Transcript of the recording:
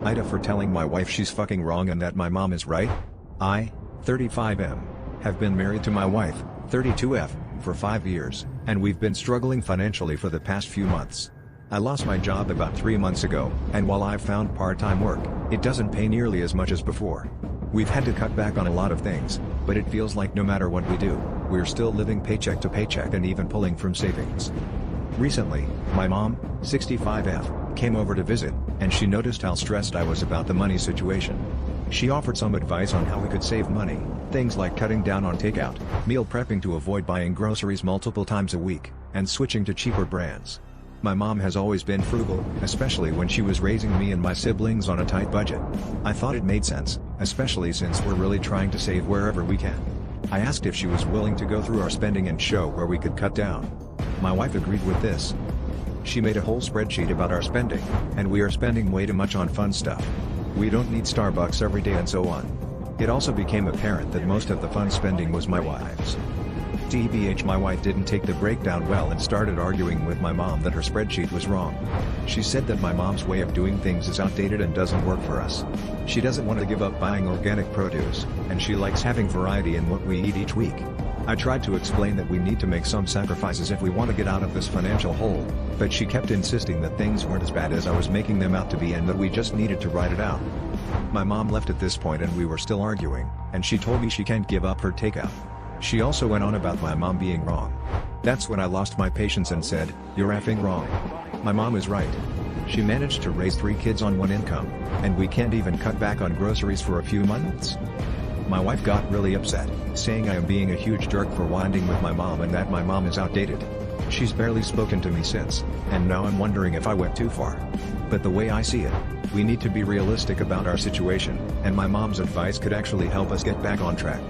Ida for telling my wife she's fucking wrong and that my mom is right? I, 35M, have been married to my wife, 32F, for 5 years, and we've been struggling financially for the past few months. I lost my job about 3 months ago, and while I've found part-time work, it doesn't pay nearly as much as before. We've had to cut back on a lot of things, but it feels like no matter what we do, we're still living paycheck to paycheck and even pulling from savings. Recently, my mom, 65F, came over to visit, and she noticed how stressed I was about the money situation. She offered some advice on how we could save money, things like cutting down on takeout, meal prepping to avoid buying groceries multiple times a week, and switching to cheaper brands. My mom has always been frugal, especially when she was raising me and my siblings on a tight budget. I thought it made sense, especially since we're really trying to save wherever we can. I asked if she was willing to go through our spending and show where we could cut down. My wife agreed with this. She made a whole spreadsheet about our spending, and we are spending way too much on fun stuff. We don't need Starbucks every day and so on. It also became apparent that most of the fun spending was my wife's. TBH, my wife didn't take the breakdown well and started arguing with my mom that her spreadsheet was wrong. She said that my mom's way of doing things is outdated and doesn't work for us. She doesn't want to give up buying organic produce, and she likes having variety in what we eat each week. I tried to explain that we need to make some sacrifices if we want to get out of this financial hole, but she kept insisting that things weren't as bad as I was making them out to be and that we just needed to write it out. My mom left at this point and we were still arguing, and she told me she can't give up her takeout. She also went on about my mom being wrong. That's when I lost my patience and said, "You're effing wrong. My mom is right. She managed to raise 3 kids on one income, and we can't even cut back on groceries for a few months?" My wife got really upset, saying I am being a huge jerk for whining with my mom and that my mom is outdated. She's barely spoken to me since, and now I'm wondering if I went too far. But the way I see it, we need to be realistic about our situation, and my mom's advice could actually help us get back on track.